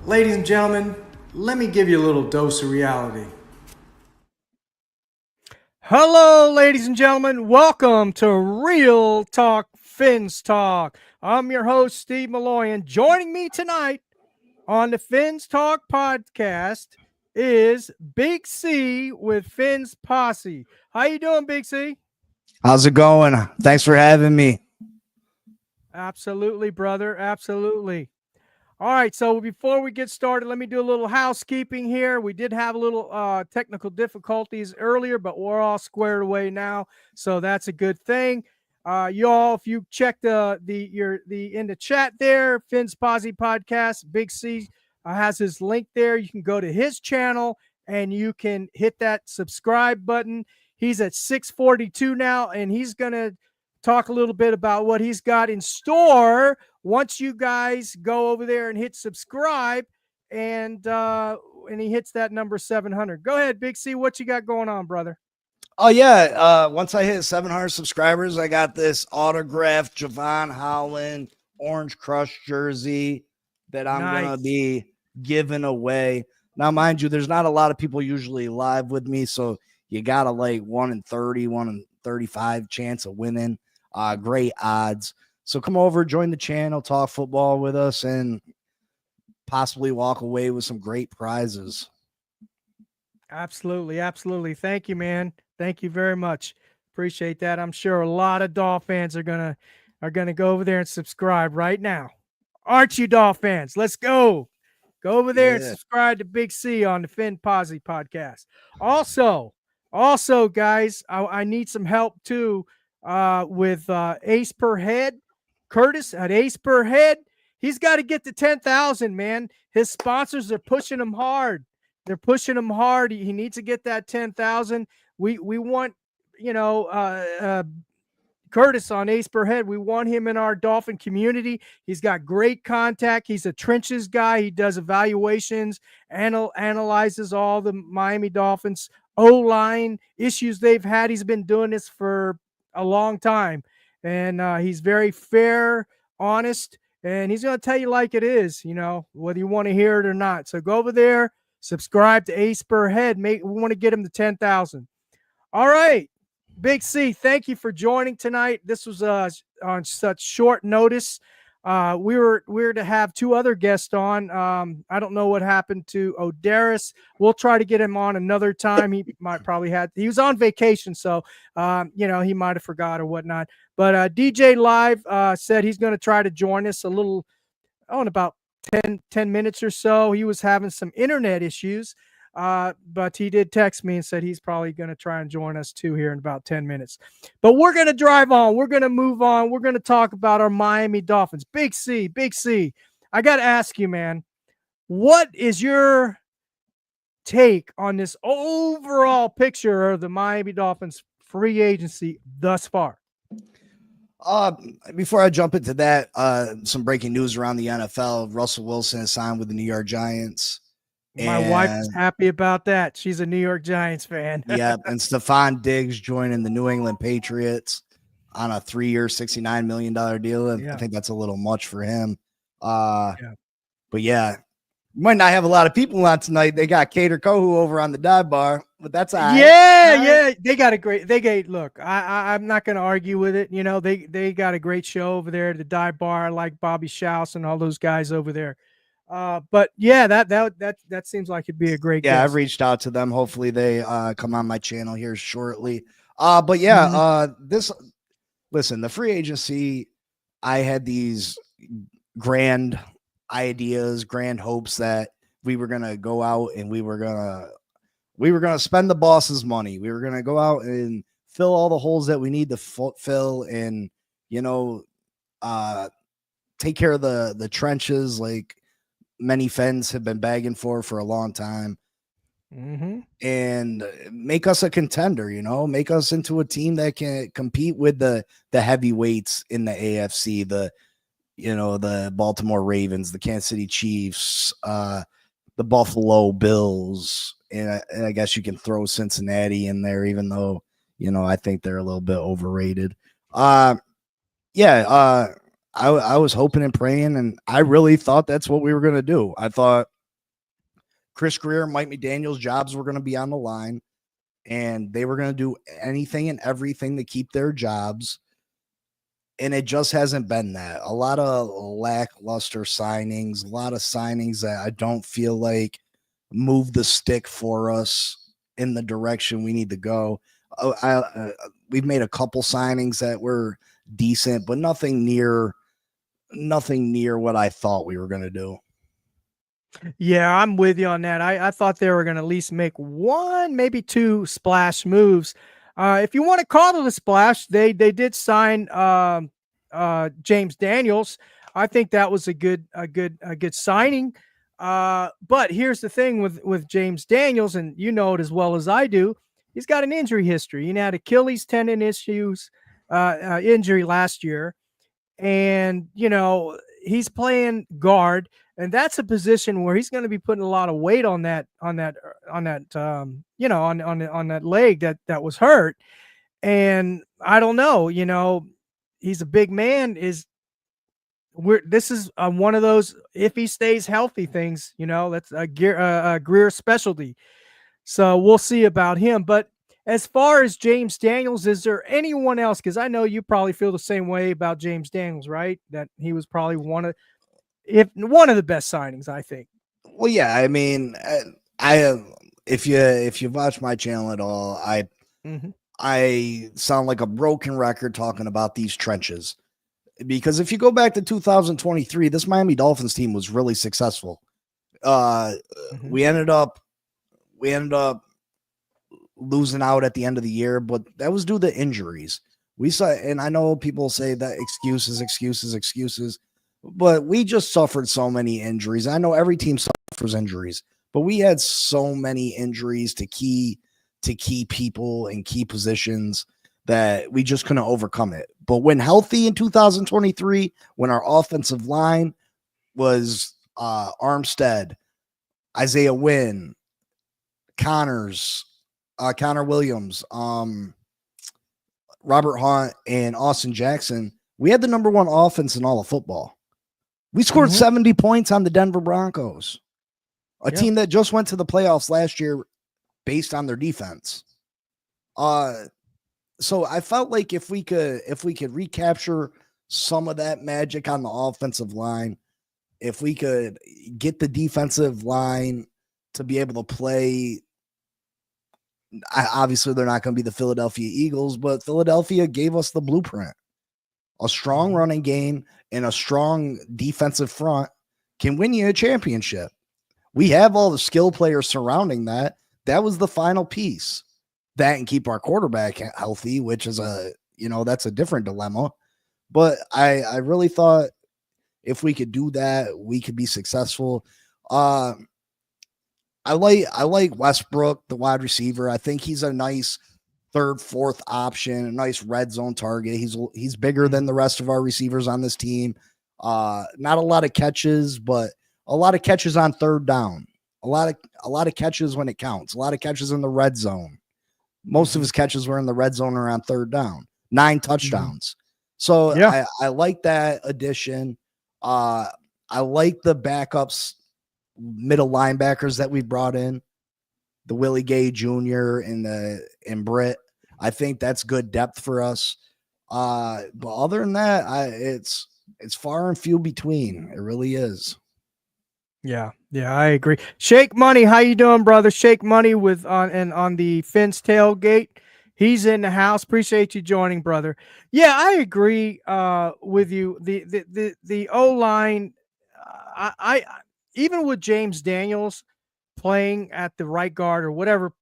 Ladies and gentlemen, let me give you a little dose of reality. Hello, ladies and gentlemen. Welcome to Real Talk Fins Talk. I'm your host, Steve Malloy, and joining me tonight on the Fins Talk podcast is Big C with Fins Posse. How you doing, Big C? How's it going? Thanks for having me. Absolutely, brother. Absolutely. All right, so before we get started, let me do a little housekeeping here. We did have a little technical difficulties earlier, but we're all squared away now, so that's a good thing. Y'all, if you check the in the chat there, Finn's Posse Podcast, Big C has his link there. You can go to his channel and you can hit that subscribe button. He's at 642 now, and he's gonna talk a little bit about what he's got in store once you guys go over there and hit subscribe and he hits that number 700. Go ahead, Big C. What you got going on, brother? Oh yeah. Once I hit 700 subscribers, I got this autographed Javon Holland Orange Crush jersey that I'm gonna be giving away. Now, mind you, there's not a lot of people usually live with me, so you got a like 1 in 30, 1 in 35 chance of winning. Great odds. So come over, join the channel, talk football with us, and possibly walk away with some great prizes. Absolutely. Absolutely. Thank you, man. Thank you very much. Appreciate that. I'm sure a lot of Dolphin fans are gonna go over there and subscribe right now. Aren't you, Dolphin fans? Let's go. Go over there and subscribe to Big C on the Finn Posse podcast. Also, guys, I need some help too with Ace Per Head. Curtis at Ace Per Head. He's got to get to 10,000, man. His sponsors are pushing him hard. They're pushing him hard. He needs to get that 10,000. We want, Curtis on Ace Per Head. We want him in our Dolphin community. He's got great contact. He's a trenches guy. He does evaluations, analyzes all the Miami Dolphins O-line issues they've had. He's been doing this for a long time, and he's very fair, honest, and he's going to tell you like it is, whether you want to hear it or not. So go over there, subscribe to Ace Per Head. We want to get him to 10,000. All right. Big C, thank you for joining tonight. This was on such short notice. We were to have two other guests on. I don't know what happened to Odaris. We'll try to get him on another time. He he was on vacation, so he might have forgot or whatnot. But DJ Live said he's going to try to join us in about 10 minutes or so. He was having some internet issues. But he did text me and said he's probably going to try and join us too here in about 10 minutes. But we're going to drive on. We're going to move on. We're going to talk about our Miami Dolphins. Big C, I got to ask you, man, what is your take on this overall picture of the Miami Dolphins free agency thus far? Before I jump into that, some breaking news around the NFL. Russell Wilson has signed with the New York Giants. My wife is happy about that. She's a New York Giants fan. Yeah, and Stephon Diggs joining the New England Patriots on a 3-year, $69 million deal. And I think that's a little much for him. But yeah, might not have a lot of people on tonight. They got Cater Kohu over on the dive bar, but that's all right. Yeah. They got a great. Look. I'm not going to argue with it. They got a great show over there at the dive bar. I like Bobby Schaus and all those guys over there. But yeah, that seems like it'd be a great guest. I've reached out to them. Hopefully they come on my channel here shortly. But yeah, listen, the free agency, I had these grand ideas, grand hopes that we were gonna go out and we were gonna spend the boss's money. We were gonna go out and fill all the holes that we need to fill, and take care of the trenches like many fans have been begging for a long time, and make us a contender, make us into a team that can compete with the heavyweights in the AFC, the Baltimore Ravens, the Kansas City Chiefs, the Buffalo Bills. And I guess you can throw Cincinnati in there, even though, I think they're a little bit overrated. I was hoping and praying, and I really thought that's what we were going to do. I thought Chris Greer and Mike McDaniel's jobs were going to be on the line, and they were going to do anything and everything to keep their jobs. And it just hasn't been that. A lot of lackluster signings, a lot of signings that I don't feel like move the stick for us in the direction we need to go. We've made a couple signings that were decent, but nothing near what I thought we were going to do. Yeah, I'm with you on that. I thought they were going to at least make one, maybe two splash moves. If you want to call it a splash, they did sign James Daniels. I think that was a good signing. But here's the thing with James Daniels, and you know it as well as I do. He's got an injury history. He had Achilles tendon issues, injury last year, and he's playing guard, and that's a position where he's going to be putting a lot of weight on that on that leg that was hurt. And I don't know, he's a big man. This is one of those if he stays healthy things, that's a Greer specialty. So we'll see about him. But as far as James Daniels, is there anyone else? Because I know you probably feel the same way about James Daniels, right? That he was probably one of the best signings, I think. Well, yeah, I mean, if you've watched my channel at all, I sound like a broken record talking about these trenches, because if you go back to 2023, this Miami Dolphins team was really successful. We ended up losing out at the end of the year, but that was due to injuries. We saw, and I know people say that excuses, but we just suffered so many injuries. I know every team suffers injuries, but we had so many injuries to key people in key positions that we just couldn't overcome it. But when healthy in 2023, when our offensive line was Armstead, Isaiah Wynn, Connor Williams, Robert Hunt, and Austin Jackson, we had the number one offense in all of football. We scored 70 points on the Denver Broncos, a team that just went to the playoffs last year based on their defense. So I felt like if we could recapture some of that magic on the offensive line, if we could get the defensive line to be able to play, obviously they're not going to be the Philadelphia Eagles, but Philadelphia gave us the blueprint. A strong running game and a strong defensive front can win you a championship. We have all the skill players surrounding that. That was the final piece. That and keep our quarterback healthy, which is that's a different dilemma. But I really thought if we could do that, we could be successful. I like Westbrook, the wide receiver. I think he's a nice third, fourth option, a nice red zone target. He's bigger than the rest of our receivers on this team. Not a lot of catches, but a lot of catches on third down. A lot of catches when it counts. A lot of catches in the red zone. Most of his catches were in the red zone around third down. 9 touchdowns. So yeah. I like that addition. I like the backups, middle linebackers that we brought in, the Willie Gay Jr. and Britt. I think that's good depth for us. But other than that, it's far and few between. It really is. Yeah, I agree. Shake Money, how you doing, brother? Shake Money on the Fins tailgate. He's in the house. Appreciate you joining, brother. Yeah, I agree with you. The O-line, I even with James Daniels playing at the right guard or whatever,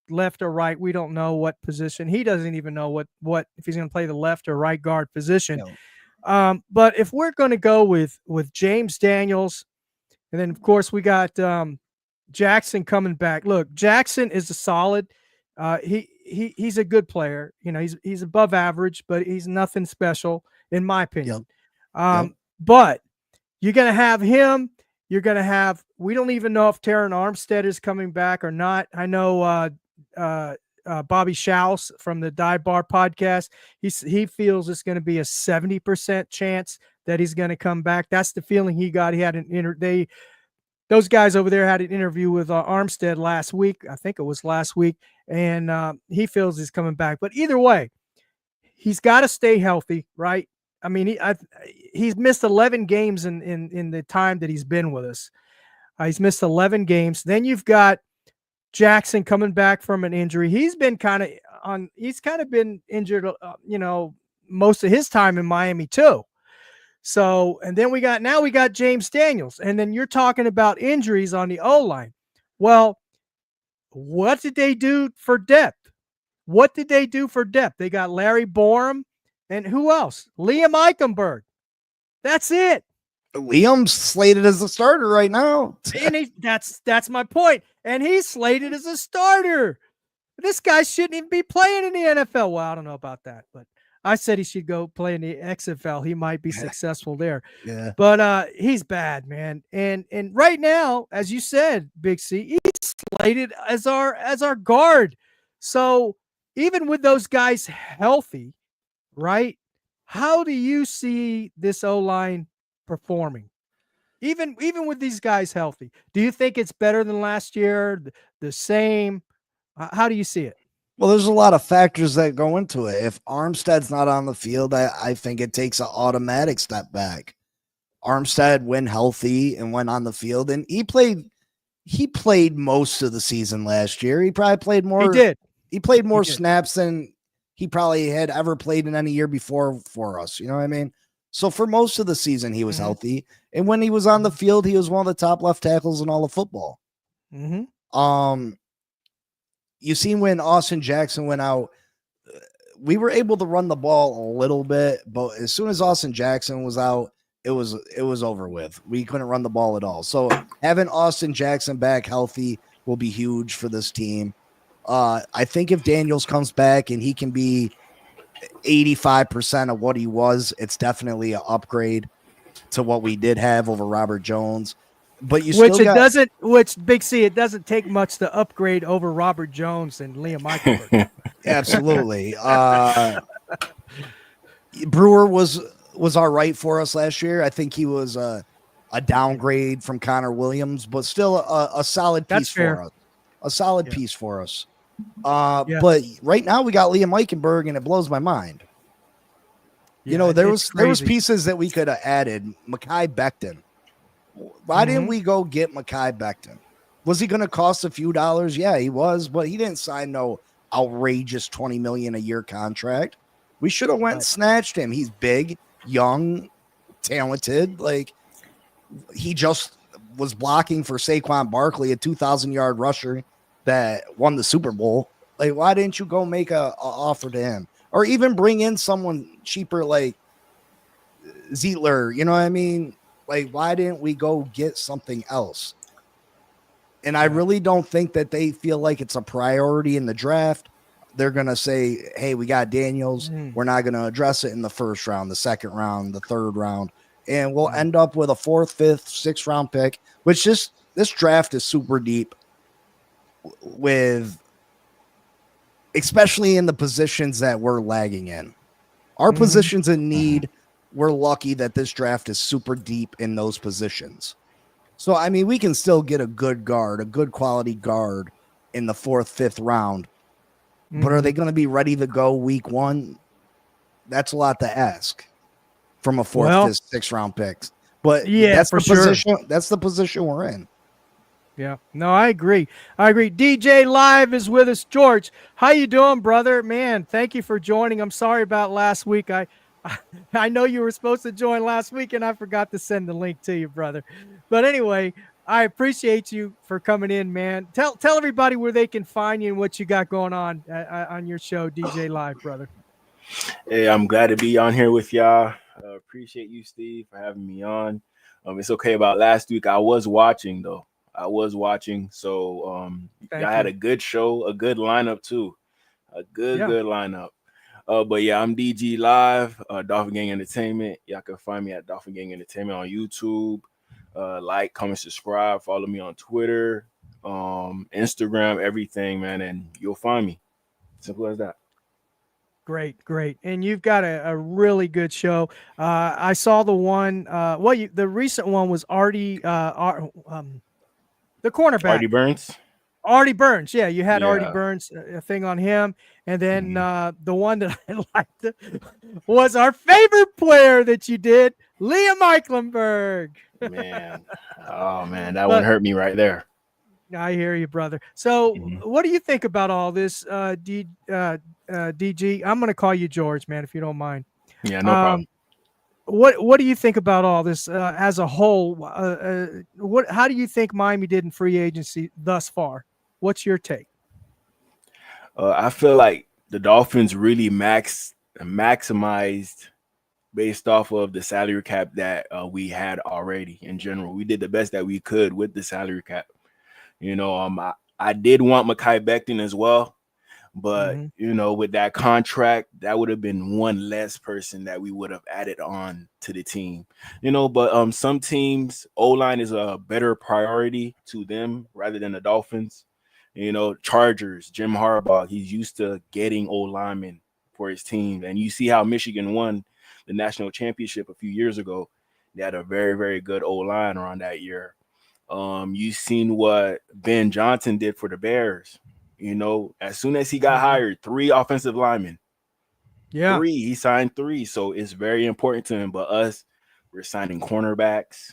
left or right, we don't know what position. He doesn't even know what if he's going to play the left or right guard position. No. But if we're going to go with James Daniels, and then of course we got Jackson coming back. Look, Jackson is a solid. He's a good player. He's above average, but he's nothing special in my opinion. Yep. But you're going to have him. You're going to have. We don't even know if Terran Armstead is coming back or not. I know Bobby Schaus from the Dive Bar podcast. He feels it's going to be a 70% chance that he's going to come back. That's the feeling he got. He had those guys over there had an interview with Armstead last week. I think it was last week, and he feels he's coming back. But either way, he's got to stay healthy, right? I mean, he's missed 11 games in the time that he's been with us. He's missed 11 games. Then you've got Jackson coming back from an injury. He's kind of been injured, most of his time in Miami too. So, and then we got James Daniels, and then you're talking about injuries on the O-line. Well, what did they do for depth? They got Larry Borum, and who else? Liam Eichenberg. That's it. Liam's slated as a starter right now. And that's my point. And he's slated as a starter. This guy shouldn't even be playing in the NFL. Well, I don't know about that, but I said he should go play in the XFL. He might be successful there. Yeah. But he's bad, man. And right now, as you said, Big C, he's slated as our guard. So even with those guys healthy, right? How do you see this O-line performing? Even with these guys healthy, do you think it's better than last year? The same? How do you see it? Well, there's a lot of factors that go into it. If Armstead's not on the field, I think it takes an automatic step back. Armstead, when healthy and went on the field, and he played most of the season last year. He probably played more. He did. He played more snaps than he probably had ever played in any year before for us. You know what I mean? So for most of the season, he was healthy. And when he was on the field, he was one of the top left tackles in all of football. You seen when Austin Jackson went out, we were able to run the ball a little bit, but as soon as Austin Jackson was out, it was over with. We couldn't run the ball at all. So having Austin Jackson back healthy will be huge for this team. I think if Daniels comes back and he can be 85% of what he was, it's definitely an upgrade to what we did have over Robert Jones. But which Big C, it doesn't take much to upgrade over Robert Jones and Liam Eichenberg. Absolutely. Brewer was all right for us last year. I think he was a downgrade from Connor Williams, but still a solid piece for us. A solid piece for us. But right now we got Liam Eichenberg, and it blows my mind. There was pieces that we could have added. Mekhi Becton. Why didn't we go get Mekhi Becton? Was he going to cost a few dollars? Yeah, he was, but he didn't sign no outrageous $20 million a year contract. We should have went and snatched him. He's big, young, talented. Like, he just was blocking for Saquon Barkley, a 2,000-yard rusher that won the Super Bowl. Like, why didn't you go make a offer to him? Or even bring in someone cheaper like Zietler, you know what I mean? Like, why didn't we go get something else? And I really don't think that they feel like it's a priority in the draft. They're going to say, hey, we got Daniels. We're not going to address it in the first round, the second round, the third round. And we'll end up with a 4th, 5th, 6th round pick, which this draft is super deep with, especially in the positions that we're lagging in. Our positions in need, we're lucky that this draft is super deep in those positions. So, I mean, we can still get a good guard, a good quality guard in the 4th, 5th round. But are they going to be ready to go week 1? That's a lot to ask from a 4th, 5th, 6th round picks. But that's the position. That's the position we're in. Yeah, no, I agree. DJ Live is with us. George, how you doing, brother? Man, thank you for joining. I'm sorry about last week. I know you were supposed to join last week, and I forgot to send the link to you, brother. But anyway, I appreciate you for coming in, man. Tell everybody where they can find you and what you got going on your show, DJ Live, brother. Hey, I'm glad to be on here with y'all. Appreciate you, Steve, for having me on. It's okay about last week. I was watching, though. So I had a good show, a good lineup, too. Good lineup. But yeah, I'm DG Live, Dolphin Gang Entertainment. Y'all can find me at Dolphin Gang Entertainment on YouTube. Like, comment, subscribe, follow me on Twitter, Instagram, everything, man, and you'll find me. Simple as that. Great. And you've got a really good show. I saw the one, the recent one was the cornerback. Artie Burns. Artie Burns. Yeah, you had Artie Yeah. Burns, a thing on him. And then Mhm. the one that I liked was our favorite player that you did, Liam Eichenberg. Man. Oh man, that one But hurt me right there. I hear you, brother. So, Mhm. what do you think about all this, DG? I'm going to call you George, man, if you don't mind. Yeah, no problem. Um, what do you think about all this as a whole? How do you think Miami did in free agency thus far? What's your take? I feel like the Dolphins really maximized based off of the salary cap that we had already. In general, we did the best that we could with the salary cap. I did want Mekhi Becton as well, but Mm-hmm. with that contract, that would have been one less person that we would have added on to the team. But some teams O-line is a better priority to them rather than the Dolphins. Chargers, Jim Harbaugh, he's used to getting O-linemen for his team. And you see how Michigan won the national championship a few years ago. They had a very, very good O-line around that year. You've seen what Ben Johnson did for the Bears. As soon as he got Mm-hmm. hired, 3 offensive linemen, Yeah. he signed 3. So it's very important to him. But us, we're signing cornerbacks,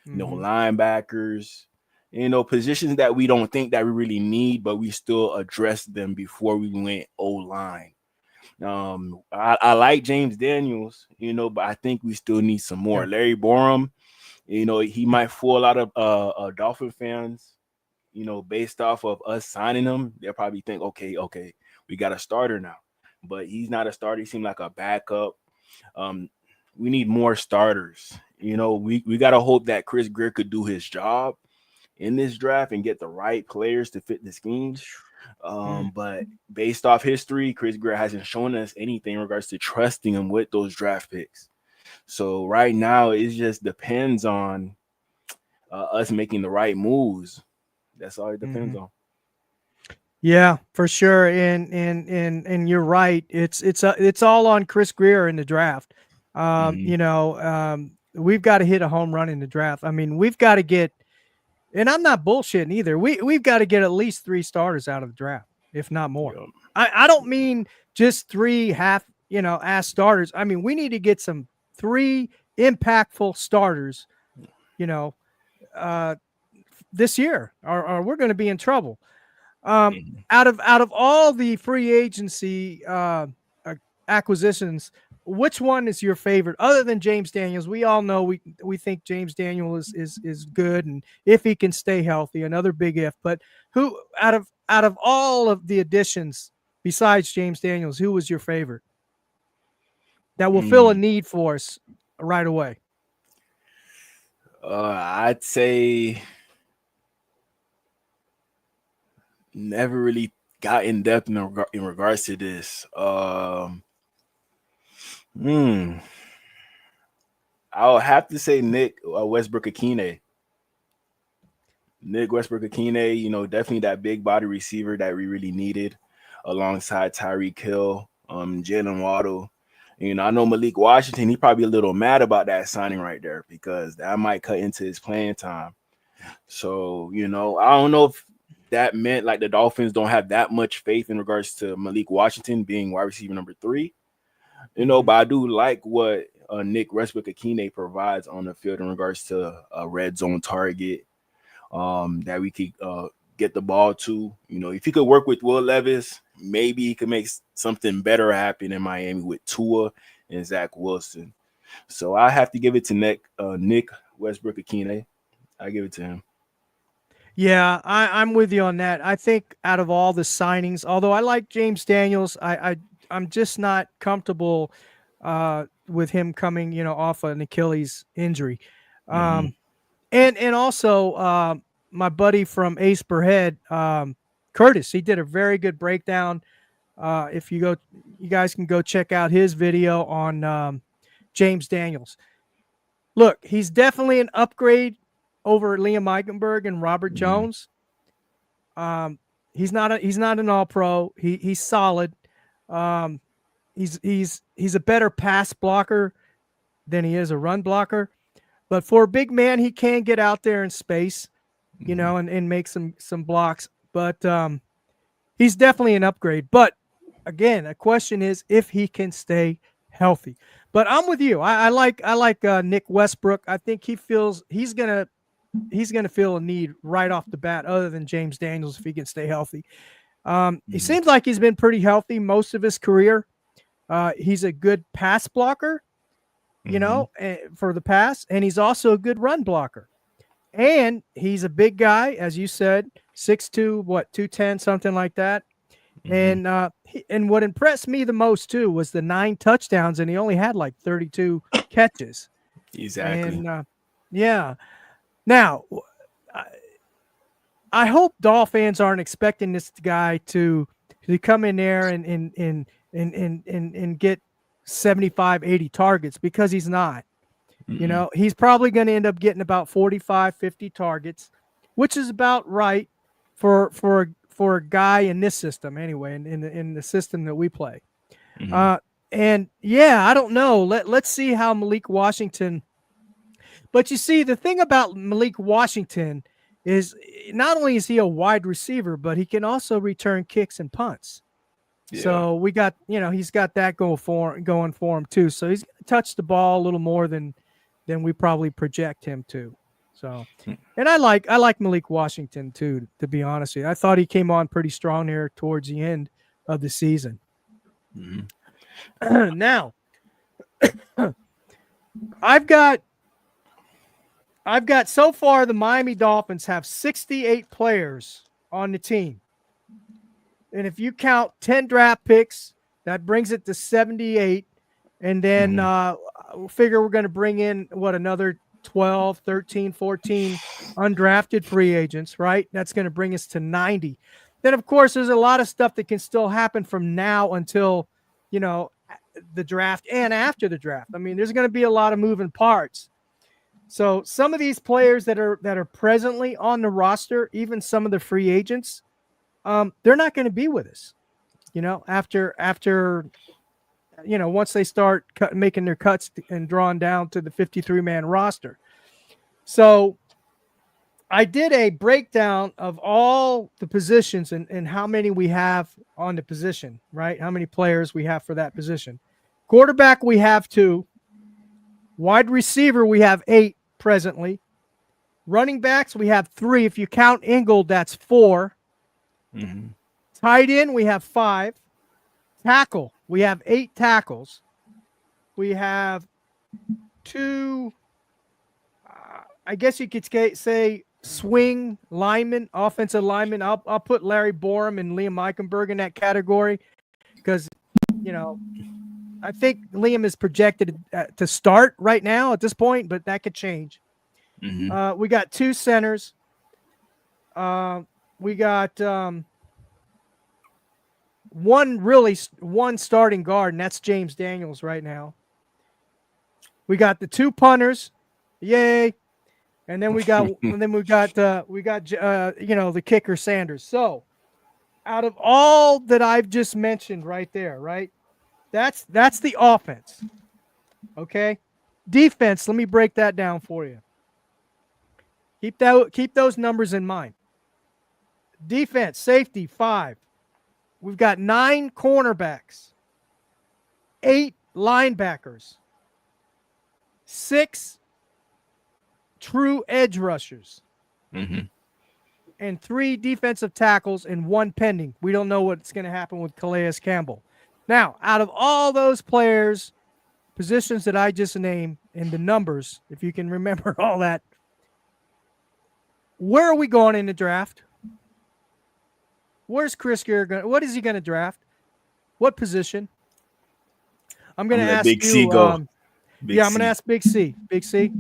Mm-hmm. linebackers, positions that we don't think that we really need, but we still address them before we went O-line. I like James Daniels, but I think we still need some more. Yeah. Larry Borum, he might fool a lot of Dolphin fans, based off of us signing him. They'll probably think, okay, we got a starter now. But he's not a starter. He seemed like a backup. Um, we need more starters. We got to hope that Chris Greer could do his job in this draft and get the right players to fit the scheme. Mm. But based off history, Chris Greer hasn't shown us anything in regards to trusting him with those draft picks. So right now, it just depends on us making the right moves. That's all it Mm-hmm. depends on. Yeah, for sure. And you're right. It's all on Chris Greer in the draft. Hmm. We've got to hit a home run in the draft. I mean, we've got to get, and I'm not bullshitting either. We've got to get at least 3 starters out of the draft, if not more. Yeah. I don't mean just 3 ass starters. I mean, we need to get some 3 impactful starters, you know, uh, this year, or we're going to be in trouble. Um, Mhm. out of all the free agency acquisitions, which one is your favorite other than James Daniels? We all know we think James Daniel is good, and if he can stay healthy, another big if. But who out of all of the additions besides James Daniels, who was your favorite that will fill a Mm. need for us right away? I'd say never really got in depth in regards to this. Hmm. I'll have to say Nick Westbrook Akine. Nick Westbrook Akine, definitely that big body receiver that we really needed alongside Tyreek Hill, Jalen Waddle. I know Malik Washington, he probably a little mad about that signing right there because that might cut into his playing time. So, I don't know if that meant like the Dolphins don't have that much faith in regards to Malik Washington being wide receiver number 3. Mm-hmm. But I do like what Nick Westbrook Akine provides on the field in regards to a red zone target that we could get the ball to. If he could work with Will Levis, maybe he could make something better happen in Miami with Tua and Zach Wilson. So I have to give it to Nick Westbrook Akine. I give it to him. Yeah, I'm with you on that. I think out of all the signings, although I like James Daniels, I'm just not comfortable with him coming, off an Achilles injury. Hmm. Um, and also my buddy from Ace Per Head, Curtis, he did a very good breakdown. If you guys can go check out his video on James Daniels. Look, he's definitely an upgrade over Liam Eichenberg and Robert Hmm. Jones. Um, he's not an all pro. He's solid. Um, He's a better pass blocker than he is a run blocker. But for a big man, he can get out there in space, you know, and make some blocks. But he's definitely an upgrade. But again, a question is if he can stay healthy. But I'm with you. I like Nick Westbrook. I think he's gonna feel a need right off the bat, other than James Daniels, if he can stay healthy. He seems like he's been pretty healthy most of his career. He's a good pass blocker, you know, for the pass, and he's also a good run blocker. And he's a big guy, as you said, 6'2", 210, something like that. And what impressed me the most too was the 9 touchdowns, and he only had like 32 catches. Exactly. And yeah. Now, I hope Dolphin fans aren't expecting this guy to come in there and get 75, 80 targets, because he's not. You know, he's probably going to end up getting about 45, 50 targets, which is about right for a guy in this system anyway, in the system that we play. And yeah, I don't know. Let's see how Malik Washington. But you see, the thing about Malik Washington is not only is he a wide receiver, but he can also return kicks and punts. Yeah. So we got, you know, he's got that going for him too. So he's going to touch the ball a little more than we probably project him to. So, and I like Malik Washington too, to be honest with you. I thought he came on pretty strong there towards the end of the season. Now, I've got so far the Miami Dolphins have 68 players on the team. And if you count 10 draft picks, that brings it to 78. And then we'll figure we're going to bring in, another 12, 13, 14 undrafted free agents, right? That's going to bring us to 90. Then, of course, there's a lot of stuff that can still happen from now until, you know, the draft and after the draft. I mean, there's going to be a lot of moving parts. So some of these players that are presently on the roster, even some of the free agents, they're not going to be with us, you know, after, you know, once they start making their cuts and drawn down to the 53-man roster. So I did a breakdown of all the positions and how many we have on the position, right? How many players we have for that position. Quarterback, we have 2. Wide receiver, we have 8 presently. Running backs, we have 3. If you count Ingold, that's 4. Tight end, we have 5. Tackle, we have 8 tackles. We have 2, I guess you could say swing linemen, offensive linemen. I'll put Larry Borum and Liam Eichenberg in that category because, you know, I think Liam is projected to start right now at this point, but that could change. We got 2 centers. We got one starting guard, and that's James Daniels right now. We got the 2 punters, yay, and then we got you know, the kicker Sanders. So, out of all that I've just mentioned right there, right, that's the offense. Okay, defense. Let me break that down for you. Keep those numbers in mind. Defense, safety 5. We've got 9 cornerbacks, 8 linebackers, 6 true edge rushers, and 3 defensive tackles and 1 pending. We don't know what's going to happen with Calais Campbell. Now, out of all those players, positions that I just named, and the numbers, if you can remember all that, where are we going in the draft? Where's Chris Gear going? What is he going to draft? What position? I'm going to ask Big you. C go. I'm going to ask Big C. Big C.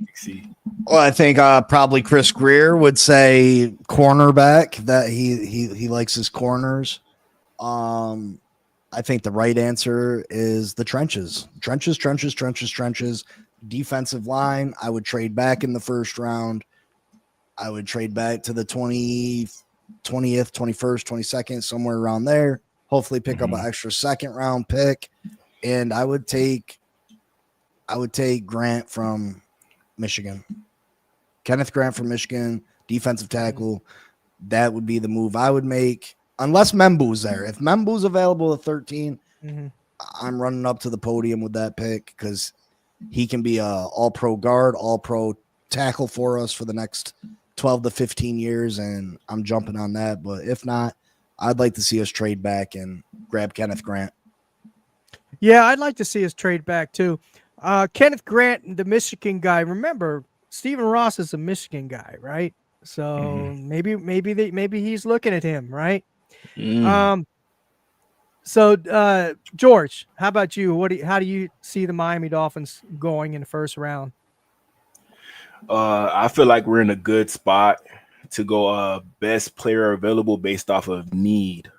Well, I think probably Chris Greer would say cornerback. That he likes his corners. I think the right answer is the trenches. Trenches. Defensive line. I would trade back in the first round. I would trade back to the 20th, 21st, 22nd, somewhere around there. Hopefully pick up an extra second round pick. and I would take Grant from Michigan. Kenneth Grant from Michigan, defensive tackle. That would be the move I would make, unless Membu's there. If Membu's available at 13, I'm running up to the podium with that pick because he can be a all-pro guard, all-pro tackle for us for the next 12 to 15 years, and I'm jumping on that. But if not, I'd like to see us trade back and grab Kenneth Grant. Yeah, I'd like to see us trade back too. Kenneth Grant, the Michigan guy. Remember, Stephen Ross is a Michigan guy, right? So maybe he's looking at him, right? So George, how about you? How do you see the Miami Dolphins going in the first round? I feel like we're in a good spot to go best player available based off of need.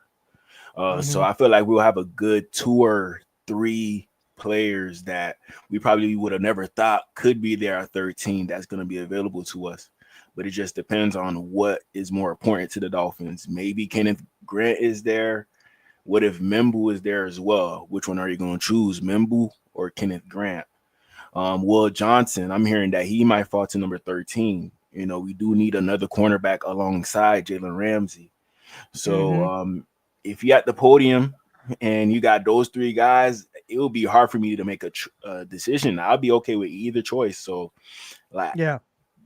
So I feel like we'll have a good 2 or 3 players that we probably would have never thought could be there at 13 that's going to be available to us. But it just depends on what is more important to the Dolphins. Maybe Kenneth Grant is there. What if Membu is there as well? Which one are you going to choose, Membu or Kenneth Grant? Will Johnson, I'm hearing that he might fall to number 13. You know, we do need another cornerback alongside Jalen Ramsey. So if you're at the podium and you got those 3 guys, it will be hard for me to make a decision. I'll be okay with either choice. So, like,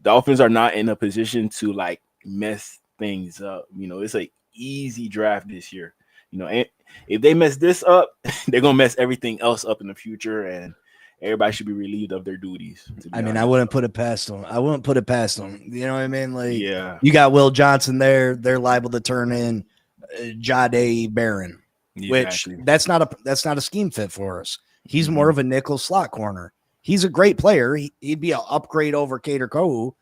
Dolphins are not in a position to like mess things up. You know, it's an easy draft this year. You know, and if they mess this up, they're gonna mess everything else up in the future, and everybody should be relieved of their duties. I mean, I wouldn't put it past them. I wouldn't put it past them. You know what I mean? Like, you got Will Johnson there. They're liable to turn in Jahdae Barron, which that's not a scheme fit for us. He's more of a nickel slot corner. He's a great player. He'd be an upgrade over Kader Kohu,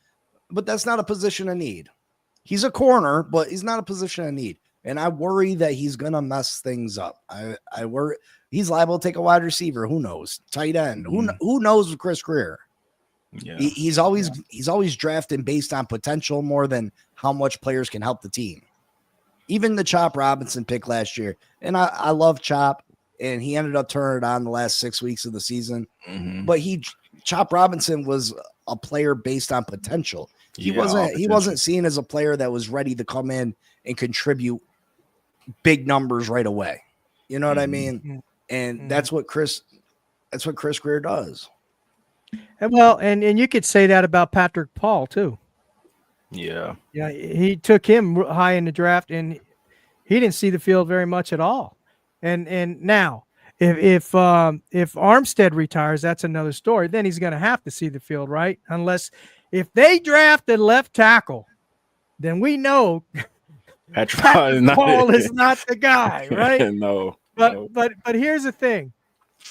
but that's not a position of need. He's a corner, but he's not a position of need. And I worry that he's going to mess things up. I worry he's liable to take a wide receiver. Who knows? Tight end. Who knows with Chris Greer? Yeah. He's always drafting based on potential more than how much players can help the team. Even the Chop Robinson pick last year. And I love Chop, and he ended up turning it on the last 6 weeks of the season. But Chop Robinson was a player based on potential. He wasn't seen as a player that was ready to come in and contribute big numbers right away. You know what I mean? And that's what Chris Greer does. Well, and you could say that about Patrick Paul too. Yeah. Yeah, he took him high in the draft, and he didn't see the field very much at all. And now, if Armstead retires, that's another story. Then he's going to have to see the field, right? Unless if they draft a left tackle, then we know Patrick Paul is not the guy, right? No. But here's the thing.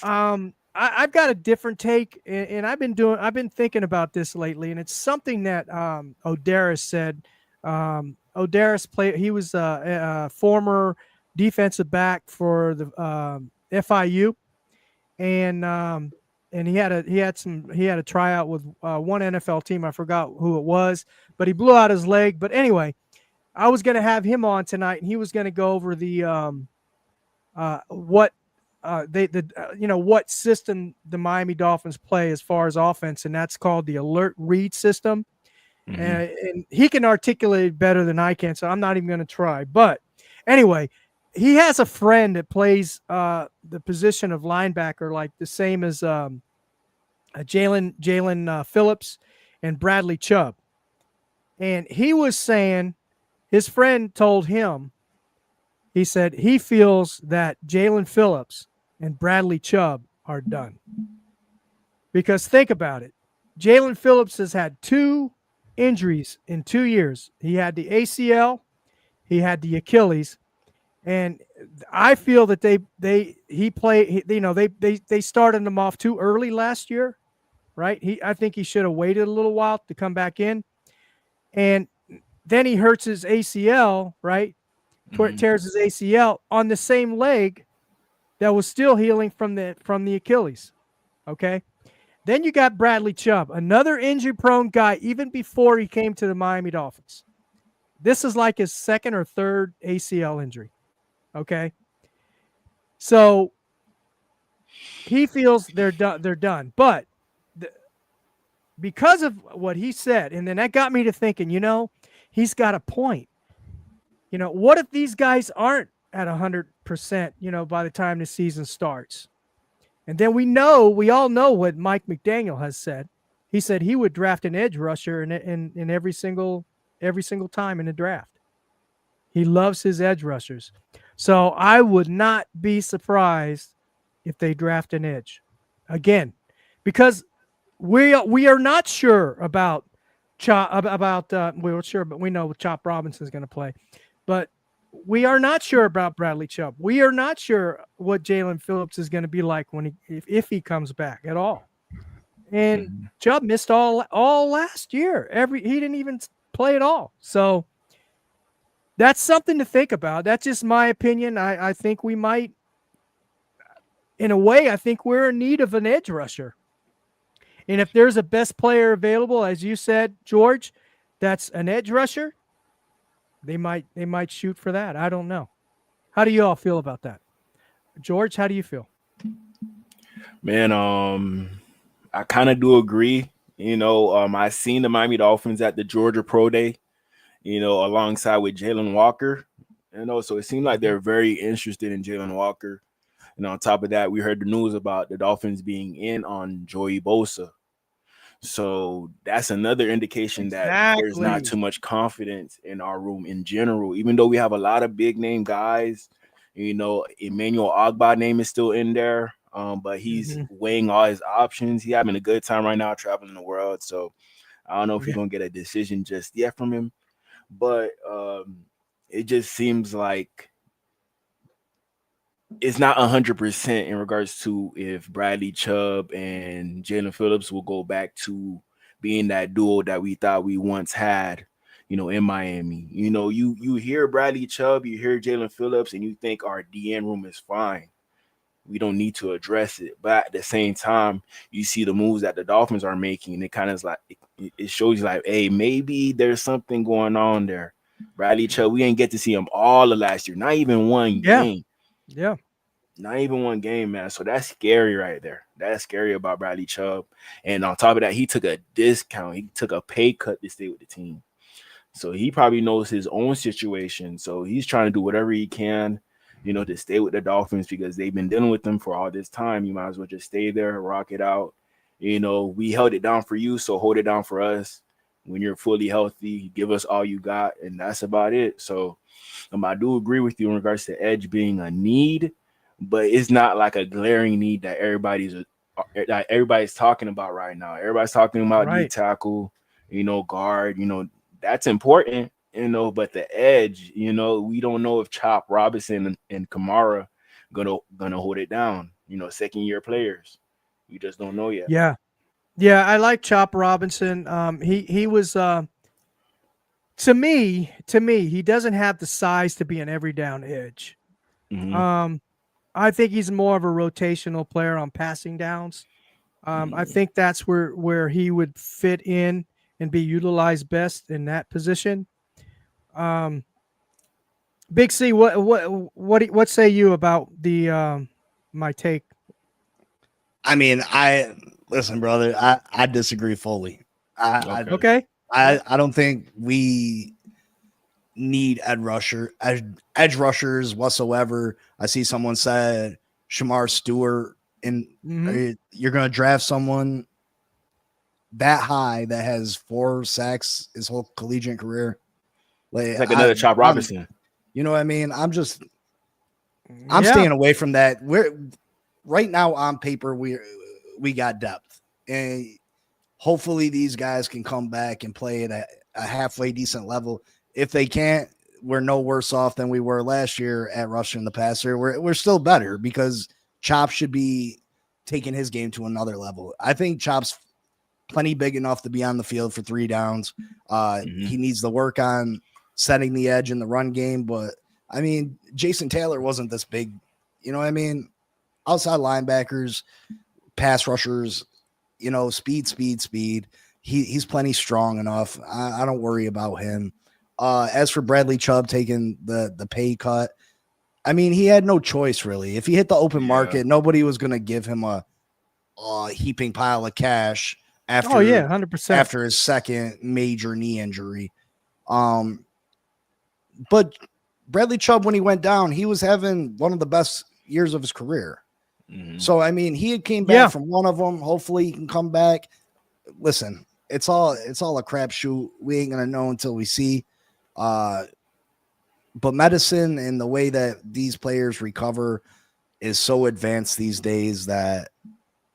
I've got a different take, and I've been thinking about this lately, and it's something that Odaris said. Odaris he was a former defensive back for the FIU, and he had a tryout with one NFL team. I forgot who it was, but he blew out his leg. But anyway, I was going to have him on tonight, and he was going to go over the what system the Miami Dolphins play as far as offense, and that's called the alert read system. And he can articulate it better than I can, so I'm not even going to try. But anyway, he has a friend that plays the position of linebacker, like the same as Jalen Phillips and Bradley Chubb. And he was saying, his friend told him, he said he feels that Jalen Phillips and Bradley Chubb are done. Because think about it. Jalen Phillips has had 2 injuries in 2 years. He had the ACL, he had the Achilles, and I feel that they started him off too early last year, right? I think he should have waited a little while to come back in. And then he hurts his ACL, right? Tears his ACL on the same leg that was still healing from the Achilles. Okay. Then you got Bradley Chubb, another injury-prone guy, even before he came to the Miami Dolphins. This is like his 2nd or 3rd ACL injury. Okay. So he feels they're done. They're done. But because of what he said, and then that got me to thinking, he's got a point. What if these guys aren't at 100%, by the time the season starts? And then we all know what Mike McDaniel has said. He said he would draft an edge rusher in every single time in the draft. He loves his edge rushers. So I would not be surprised if they draft an edge again, because we are not sure about we're sure, but we know Chop Robinson is going to play, but we are not sure about Bradley Chubb. We are not sure what Jalen Phillips is going to be like if he comes back at all. And Chubb missed all last year. He didn't even play at all. So that's something to think about. That's just my opinion. I think we might, in a way, I think we're in need of an edge rusher. And if there's a best player available, as you said, George, that's an edge rusher, they might shoot for that. I don't know. How do you all feel about that? George, how do you feel? Man, I kind of do agree. I seen the Miami Dolphins at the Georgia Pro Day, alongside with Jalen Walker. So it seemed like they're very interested in Jalen Walker. And on top of that, we heard the news about the Dolphins being in on Joey Bosa. So that's another indication that there's not too much confidence in our room in general, even though we have a lot of big name guys. Emmanuel Ogbah name is still in there, but he's weighing all his options. He's having a good time right now traveling the world. So I don't know if we're going to get a decision just yet from him, but it just seems like it's not 100% in regards to if Bradley Chubb and Jalen Phillips will go back to being that duo that we thought we once had, in Miami. You hear Bradley Chubb, you hear Jalen Phillips, and you think our DN room is fine. We don't need to address it. But at the same time, you see the moves that the Dolphins are making, and it kind of is like it shows you like, hey, maybe there's something going on there. Bradley Chubb, we didn't get to see him all of last year, not even one game. Yeah. Not even one game, man. So that's scary right there. That's scary about Bradley Chubb. And on top of that, he took a discount. He took a pay cut to stay with the team. So he probably knows his own situation. So he's trying to do whatever he can, to stay with the Dolphins because they've been dealing with them for all this time. You might as well just stay there, rock it out. We held it down for you, so hold it down for us. When you're fully healthy, give us all you got, and that's about it. So I do agree with you in regards to edge being a need, but it's not like a glaring need that everybody's talking about right now. Everybody's talking about D tackle, guard, that's important, but the edge, we don't know if Chop Robinson and Kamara gonna hold it down, second year players. We just don't know yet. Yeah, I like Chop Robinson. He was to me, he doesn't have the size to be an every down edge. I think he's more of a rotational player on passing downs. I think that's where he would fit in and be utilized best in that position. Big C, what say you about the my take? I mean, listen, brother. I disagree fully. I don't think we need edge rushers whatsoever. I see someone said Shamar Stewart, and you're going to draft someone that high that has 4 sacks his whole collegiate career. Like another Chop Robinson. You know what I mean? I'm staying away from that. We're right now on paper we got depth, and hopefully these guys can come back and play at a halfway decent level. If they can't, we're no worse off than we were last year at rushing the passer. We're still better because Chop should be taking his game to another level. I think Chop's plenty big enough to be on the field for 3 downs. He needs to work on setting the edge in the run game. But, I mean, Jason Taylor wasn't this big. You know what I mean? Outside linebackers, pass rushers, speed. He's plenty strong enough. I don't worry about him. As for Bradley Chubb taking the pay cut, I mean, he had no choice really. If he hit the open market, nobody was going to give him a heaping pile of cash after 100%. after his second major knee injury. But Bradley Chubb, when he went down, he was having one of the best years of his career. So I mean, he came back from one of them. Hopefully, he can come back. Listen, it's all a crapshoot. We ain't gonna know until we see. But medicine and the way that these players recover is so advanced these days that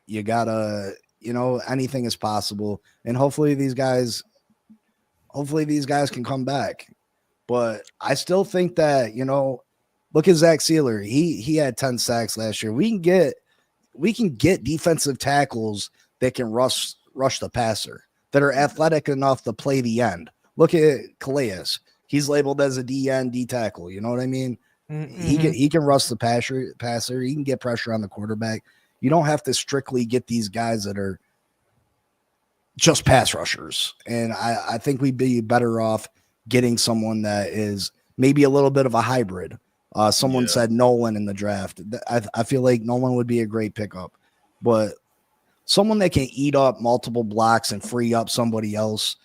you gotta, anything is possible. And hopefully these guys can come back. But I still think that, look at Zach Sealer. He had 10 sacks last year. We can get defensive tackles that can rush the passer, that are athletic enough to play the end. Look at Calais. He's labeled as a D-end, D-tackle. You know what I mean? Mm-hmm. He can rush the passer. He can get pressure on the quarterback. You don't have to strictly get these guys that are just pass rushers. And I think we'd be better off getting someone that is maybe a little bit of a hybrid. Someone said Nolan in the draft. I feel like Nolan would be a great pickup. But someone that can eat up multiple blocks and free up somebody else.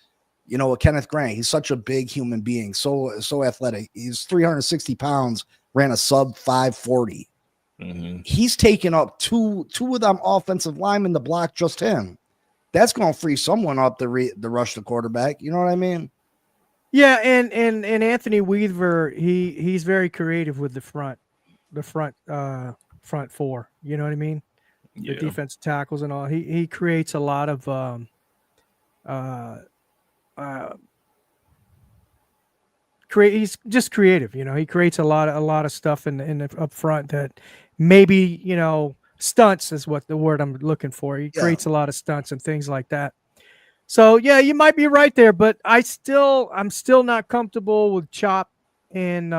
Kenneth Grant, he's such a big human being, so athletic. He's 360 pounds, ran a sub 540. Mm-hmm. He's taken up two of them offensive linemen to block just him. That's going to free someone up to rush the quarterback. You know what I mean? Yeah, and Anthony Weaver, he's very creative with the front four. You know what I mean? The defensive tackles and all. He creates a lot of he's just creative. He creates a lot of stuff in the up front that maybe stunts is what the word I'm looking for. He creates a lot of stunts and things like that. So yeah, you might be right there, but I'm still not comfortable with Chop and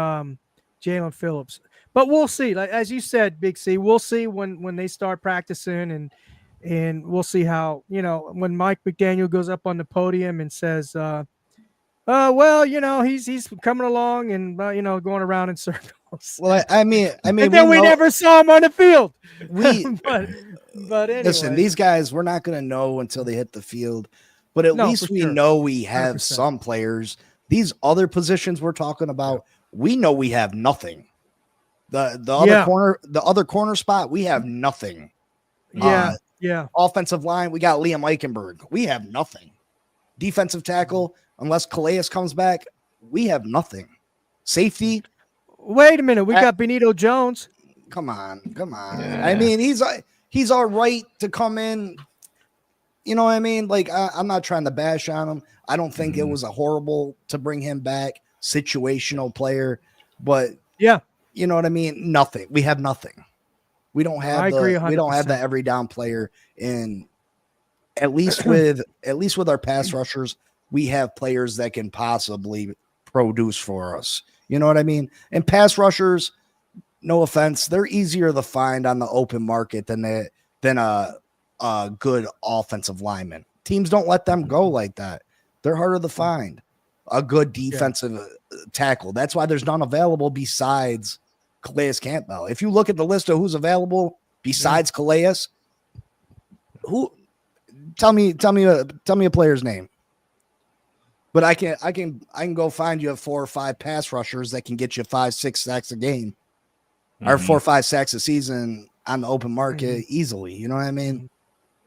Jalen Phillips. But we'll see. Like as you said, Big C, we'll see when they start practicing and we'll see how when Mike McDaniel goes up on the podium and says, well, he's coming along and going around in circles. Well, I mean, and then we never saw him on the field. But anyway. Listen, these guys, we're not going to know until they hit the field. But at least we know we have 100%. Some players. These other positions we're talking about, we know we have nothing. The other corner spot, we have nothing. Yeah. Offensive line, we got Liam Eichenberg. We have nothing. Defensive tackle, unless Calais comes back, we have nothing. Safety. Wait a minute, we got Benito Jones. Come on. Yeah. I mean, he's all right to come in. You know what I mean? Like, I'm not trying to bash on him. I don't think it was a horrible to bring him back, situational player. But, you know what I mean? Nothing. We have nothing. We don't have we don't have the every down player. And at least with our pass rushers, we have players that can possibly produce for us. You know what I mean? And pass rushers, no offense, they're easier to find on the open market than a good offensive lineman. Teams don't let them go like that. They're harder to find. A good defensive tackle. That's why there's none available besides Calais Campbell. If you look at the list of who's available besides Calais, who? Tell me a player's name. But I can go find you 4 or 5 pass rushers that can get you 5-6 sacks a game, or 4 or 5 sacks a season on the open market easily. You know what I mean?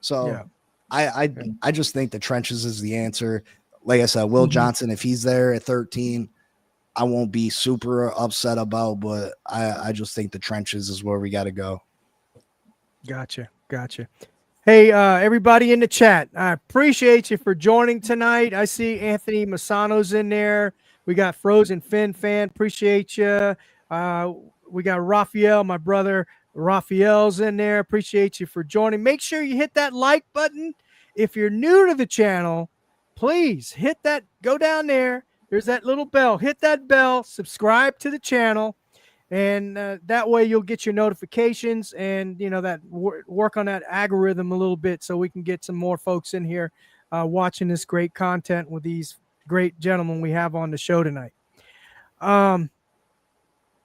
So I just think the trenches is the answer. Like I said, Will Johnson, if he's there at 13, I won't be super upset about, but I just think the trenches is where we got to go. Gotcha. Hey, everybody in the chat, I appreciate you for joining tonight. I see Anthony Masano's in there. We got Frozen Fin Fan. Appreciate you. We got Raphael, my brother Raphael's in there. Appreciate you for joining. Make sure you hit that like button. If you're new to the channel, please hit that. Go down there. There's that little bell. Hit that bell. Subscribe to the channel. And that way you'll get your notifications and, that work on that algorithm a little bit so we can get some more folks in here watching this great content with these great gentlemen we have on the show tonight.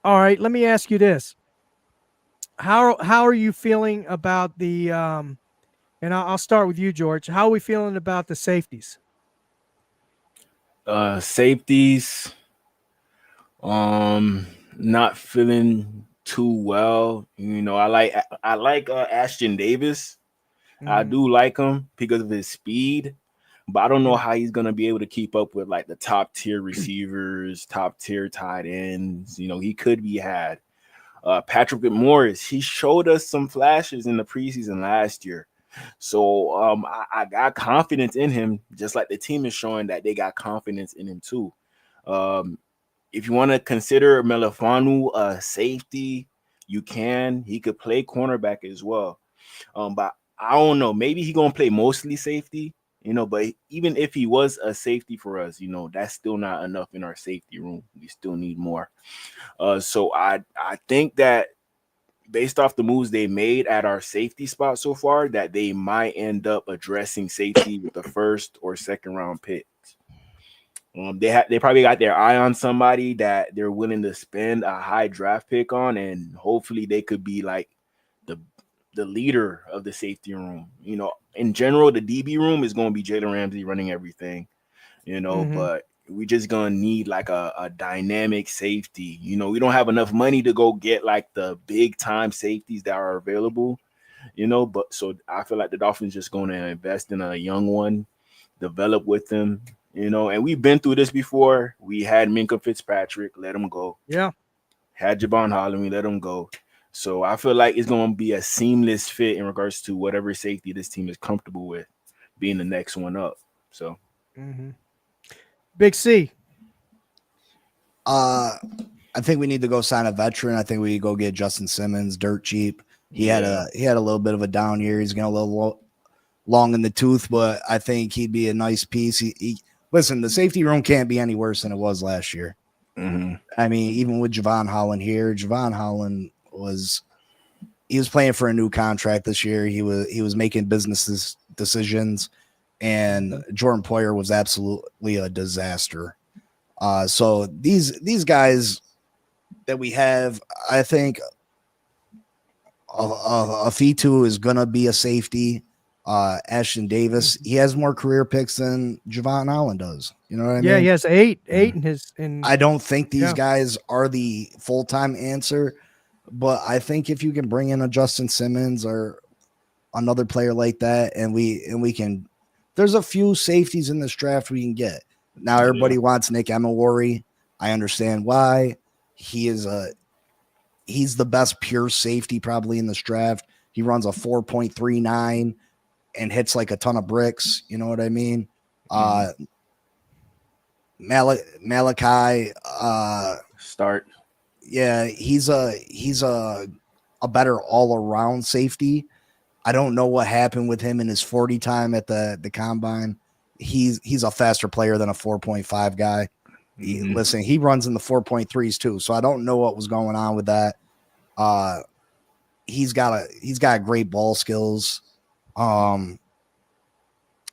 All right, let me ask you this: how are you feeling about the and I'll start with you, George. How are we feeling about the safeties? Safeties, not feeling too well. I like Ashton Davis. I Mhm. do like him because of his speed, but I don't know Yeah. how he's gonna be able to keep up with like the top tier receivers, top tier tight ends. He could be had. Patrick Morris, he showed us some flashes in the preseason last year. So I got confidence in him, just like the team is showing that they got confidence in him too. Um, if you want to consider Melifanu a safety, you can. He could play cornerback as well. But I don't know. Maybe he gonna play mostly safety. But even if he was a safety for us, that's still not enough in our safety room. We still need more. So I think that based off the moves they made at our safety spot so far, that they might end up addressing safety with the first or second round picks. They probably got their eye on somebody that they're willing to spend a high draft pick on, and hopefully they could be like the the leader of the safety room. In general, the DB room is going to be Jalen Ramsey running everything. Mhm. But we just gonna need like a dynamic safety. We don't have enough money to go get like the big time safeties that are available. But so I feel like the Dolphins just gonna invest in a young one, develop with them. And we've been through this before. We had Minka Fitzpatrick, let him go. Yeah. Had Javon Holland, we let him go. So I feel like it's gonna be a seamless fit in regards to whatever safety this team is comfortable with being the next one up. So Mhm. Big C. Uh, I think we need to go sign a veteran. I think we go get Justin Simmons dirt cheap. yeah. He had a little bit of a down year. He's getting a little long in the tooth, but I think he'd be a nice piece. Listen, the safety room can't be any worse than it was last year. Mm-hmm. I mean, even with Javon Holland here, Javon Holland was playing for a new contract this year. He was making business decisions, and Jordan Poyer was absolutely a disaster. So these guys that we have, I think Afitu is gonna be a safety. Ashton Davis, he has more career picks than Javon Holland does. You know what I Yeah, he mean? has eight in his in I don't think these yeah. guys are the full time answer, but I think if you can bring in a Justin Simmons or another player like that, and we can, there's a few safeties in this draft we can get. Now Yeah. everybody wants Nick Emery. I understand why. He is he's the best pure safety probably in this draft. He runs a 4.39 and hits like a ton of bricks. You know what I mean? Mm-hmm. Uh, Malachi, Start. yeah, he's a better all around safety. I don't know what happened with him in his 40 time at the combine. He's a faster player than a 4.5 guy. Mm-hmm. Listen, he runs in the 4.3s too, so I don't know what was going on with that. Uh, he's got great ball skills. Um,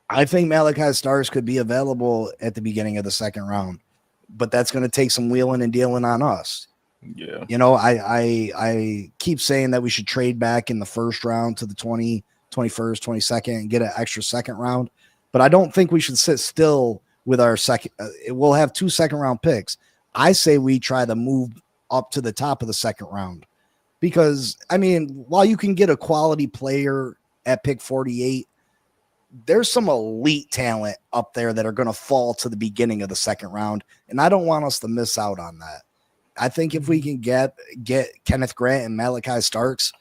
I think Malachi Stars could be available at the beginning of the second round, but that's going to take some wheeling and dealing on us. Yeah. You know, I keep saying that we should trade back in the first round to the 21st, 22nd and get an extra second round, but I don't think we should sit still with our second. We'll have 2 second round picks. I say we try to move up to the top of the second round because, I mean, while you can get a quality player at pick 48, there's some elite talent up there that are going to fall to the beginning of the second round, and I don't want us to miss out on that. I think if we can get Kenneth Grant and Malachi Starks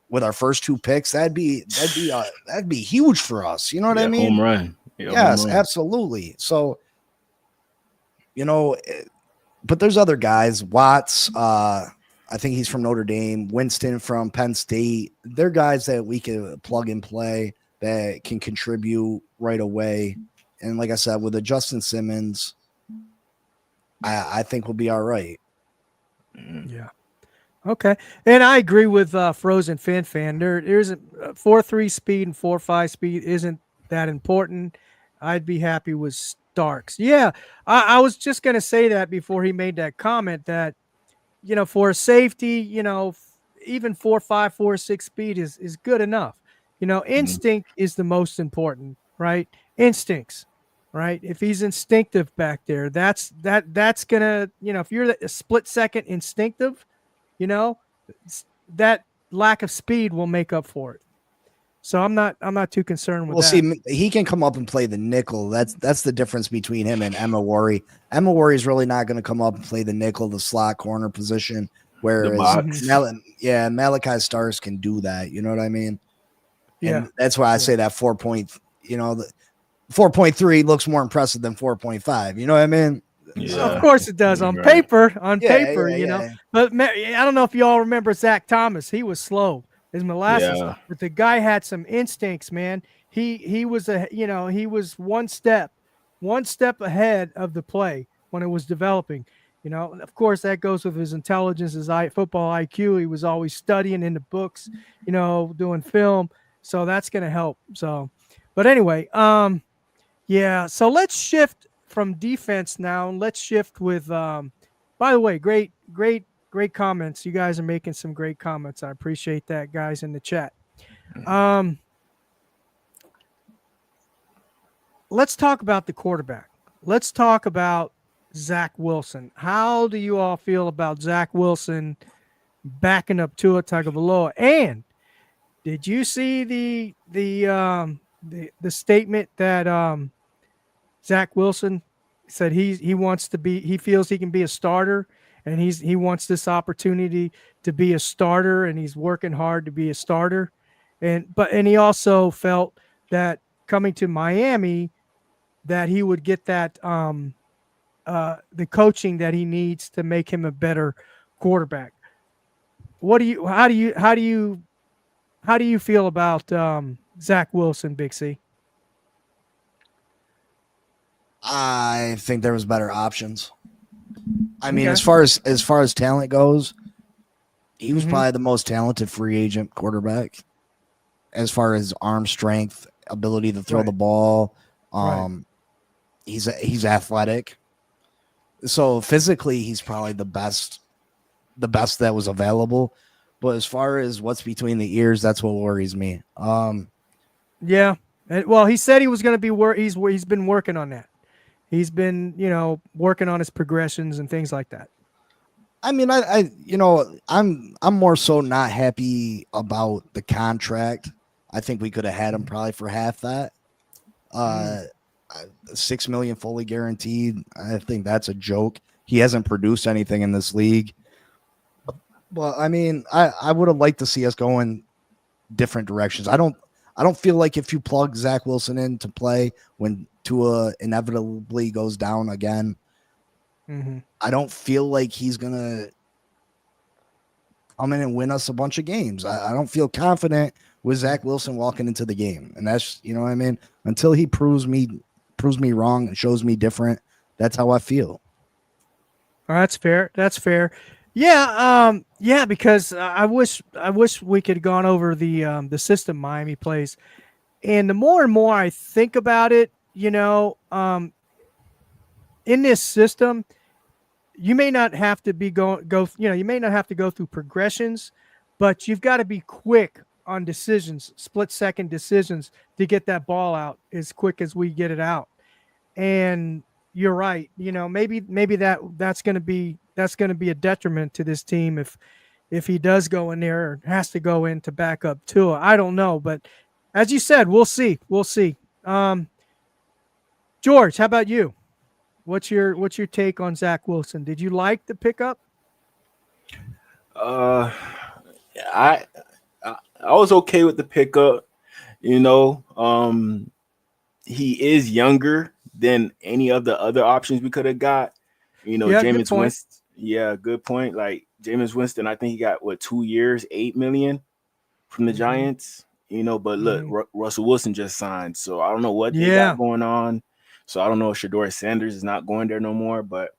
with our first 2 picks, that'd be huge for us. You know what I Yeah. mean? Home run. Yeah. Home Yes, run. absolutely. So, you know, but there's other guys. Watts, I think he's from Notre Dame. Winston from Penn State. They're guys that we can plug and play that can contribute right away. And like I said, with a Justin Simmons, I think we'll be all right. Mm-hmm. Yeah. Okay. And I agree with Frozen Fan. There's a 4.3 speed and 4.5 speed isn't that important. I'd be happy with Starks. Yeah. I was just gonna say that before he made that comment that for a safety, even 4.5, 4.6 speed is good enough. Instinct is the most important, right? Instincts, right? If he's instinctive back there, that's gonna, if you're a split second instinctive, that lack of speed will make up for it. So I'm not too concerned with that. See, he can come up and play the nickel. That's the difference between him and Emma Worry. Emma Worry is really not going to come up and play the nickel, the slot corner position. Whereas Malachi Stars can do that. You know what I mean? Yeah. And that's why I say that 4.3 looks more impressive than 4.5. You know what I mean? Yeah. Of course it does on paper, you know. But I don't know if you all remember Zach Thomas. He was slow as molasses, but the guy had some instincts, man. He was he was one step ahead of the play when it was developing. Of course, that goes with his intelligence, his football IQ. He was always studying in the books, doing film. So that's going to help. So, but anyway, yeah. So let's shift from defense now, and let's shift with. By the way, great comments. You guys are making some great comments. I appreciate that, guys, in the chat. Let's talk about the quarterback. Let's talk about Zach Wilson. How do you all feel about Zach Wilson backing up Tua Tagovailoa? And did you see the statement that Zach Wilson said he feels he can be a starter, and he wants this opportunity to be a starter, and he's working hard to be a starter, and he also felt that coming to Miami that he would get that the coaching that he needs to make him a better quarterback. How do you feel about Zach Wilson, Big C? I think there was better options. I mean, as far as talent goes, he was probably the most talented free agent quarterback as far as arm strength, ability to throw the ball. He's athletic. So physically, he's probably the best that was available. But as far as what's between the ears, that's what worries me. Yeah. Well, he said he was going to be he's been working on that. He's been, working on his progressions and things like that. I mean, I'm more so not happy about the contract. I think we could have had him probably for half that. $6 million fully guaranteed. I think that's a joke. He hasn't produced anything in this league. Well, I mean, I would have liked to see us go in different directions. I don't feel like if you plug Zach Wilson in to play when Tua inevitably goes down again, I don't feel like he's gonna come in and win us a bunch of games. I don't feel confident with Zach Wilson walking into the game, and that's what I mean. Until he proves me wrong and shows me different, that's how I feel. That's fair. Yeah, because I wish we could have gone over the system Miami plays, and the more and more I think about it, in this system, you may not have to you may not have to go through progressions, but you've got to be quick on decisions, split-second decisions to get that ball out as quick as we get it out. And you're right. Maybe that's going to be a detriment to this team if he does go in there or has to go in to back up Tua. I don't know, but as you said, we'll see. George, how about you? What's your take on Zach Wilson? Did you like the pickup? I was okay with the pickup. He is younger than any of the other options we could have got. Jameis Winston. Yeah, good point. Like Jameis Winston, I think he got 2 years, $8 million from the Giants. But look, Russell Wilson just signed, so I don't know what they got going on. So I don't know if Shedeur Sanders is not going there no more, but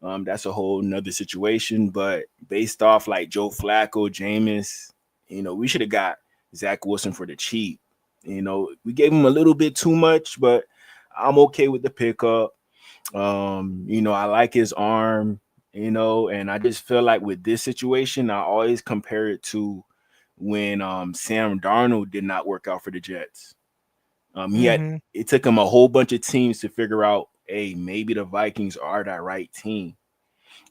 that's a whole nother situation. But based off like Joe Flacco, Jameis, we should have got Zach Wilson for the cheap. We gave him a little bit too much, but I'm okay with the pickup. I like his arm, And I just feel like with this situation, I always compare it to when Sam Darnold did not work out for the Jets. It took him a whole bunch of teams to figure out, hey, maybe the Vikings are that right team.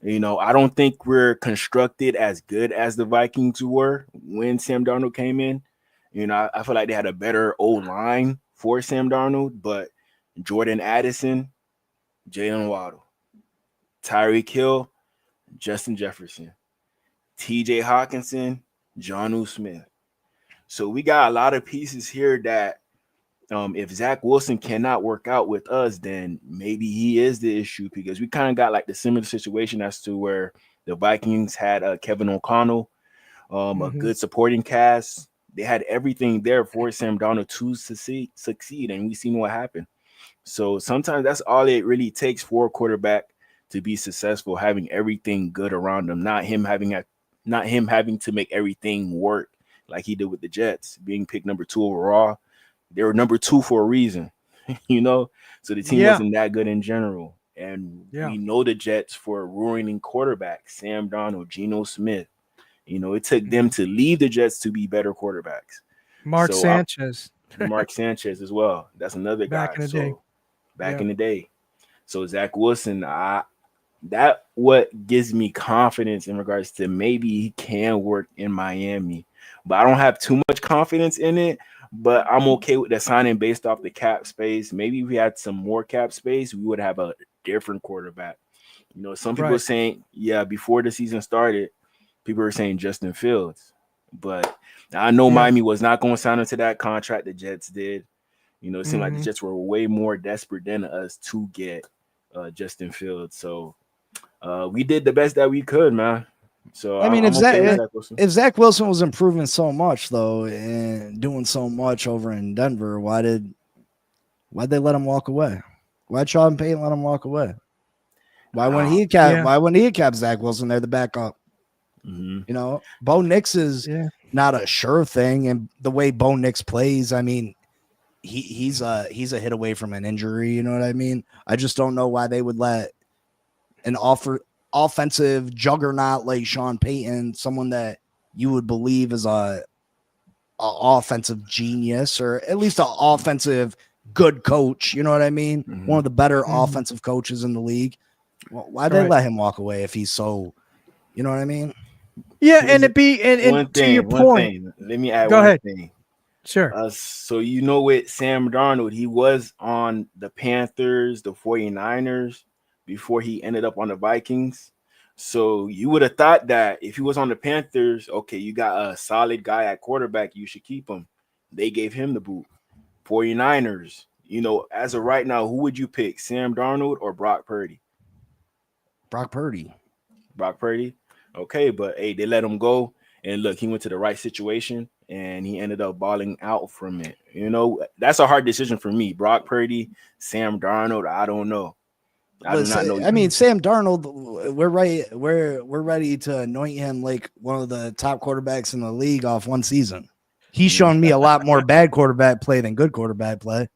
I don't think we're constructed as good as the Vikings were when Sam Darnold came in. I feel like they had a better old line for Sam Darnold, but Jordan Addison, Jalen Waddle, Tyreek Hill, Justin Jefferson, TJ Hawkinson, Jonnu Smith. So we got a lot of pieces here that if Zach Wilson cannot work out with us, then maybe he is the issue, because we kind of got like the similar situation as to where the Vikings had Kevin O'Connell, a good supporting cast. They had everything there for Sam Darnold to succeed, and we seen what happened. So sometimes that's all it really takes for a quarterback to be successful, having everything good around him, not him having to make everything work like he did with the Jets, being picked number 2 overall. They were number 2 for a reason, so the team wasn't that good in general. And we know the Jets for ruining quarterbacks, Sam Darnold, Geno Smith. It took them to leave the Jets to be better quarterbacks. Mark Sanchez as well. That's another guy. Back in the day. So Zach Wilson, that what gives me confidence in regards to maybe he can work in Miami. But I don't have too much confidence in it. But I'm okay with the signing based off the cap space. Maybe if we had some more cap space, we would have a different quarterback. Some people are saying, before the season started, people were saying Justin Fields. But I know Miami was not going to sign into that contract the Jets did. It seemed like the Jets were way more desperate than us to get Justin Fields. So we did the best that we could, man. So I mean, if Zach Wilson was improving so much though and doing so much over in Denver, why'd they let him walk away? Why'd Sean Payton let him walk away? Why wouldn't he cap Zach Wilson? They're the backup. Bo Nix is not a sure thing, and the way Bo Nix plays, I mean, he's a hit away from an injury. You know what I mean? I just don't know why they would let an offensive juggernaut like Sean Payton, someone that you would believe is a offensive genius, or at least an offensive good coach. You know what I mean? One of the better offensive coaches in the league. Well, why'd they let him walk away if he's so, you know what I mean? Yeah, and to your point, let me add thing. Sure. So with Sam Darnold, he was on the Panthers, the 49ers, before he ended up on the Vikings. So you would have thought that if he was on the Panthers, okay, you got a solid guy at quarterback, you should keep him. They gave him the boot. 49ers, as of right now, who would you pick, Sam Darnold or Brock Purdy? Brock Purdy. Okay, but hey, they let him go. And look, he went to the right situation and he ended up balling out from it. That's a hard decision for me. Brock Purdy, Sam Darnold, I don't know. I do not know. I mean, Sam Darnold, we're ready to anoint him like one of the top quarterbacks in the league off one season. He's shown me a lot more bad quarterback play than good quarterback play.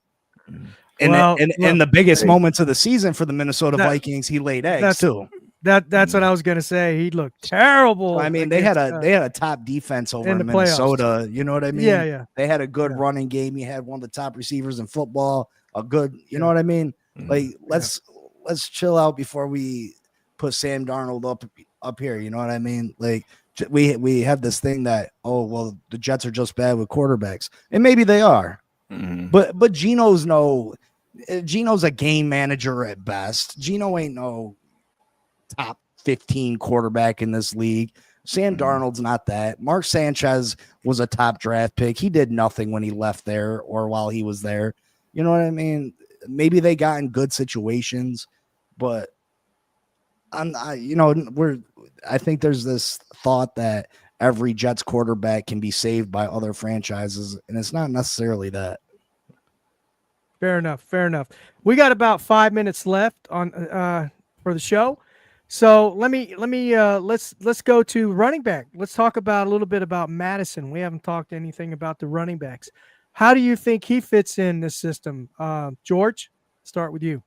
And in the biggest moments of the season for the Minnesota Vikings, he laid eggs too. That's what I was gonna say. He looked terrible. I mean, they had a top defense over in Minnesota. Playoffs. You know what I mean? Yeah. They had a good running game. He had one of the top receivers in football. A good, you know what I mean? Like let's chill out before we put Sam Darnold up here. You know what I mean? Like we have this thing that, oh well, the Jets are just bad with quarterbacks, and maybe they are. But Geno's a game manager at best. Geno ain't no top 15 quarterback in this league. Sam Darnold's not that. Mark Sanchez was a top draft pick. He did nothing when he left there or while he was there. You know what I mean? Maybe they got in good situations, but I think there's this thought that every Jets quarterback can be saved by other franchises, and it's not necessarily that. Fair enough. We got about 5 minutes left on for the show. So let's go to running back. Let's talk about a little bit about Madison. We haven't talked anything about the running backs. How do you think he fits in this system? George, start with you.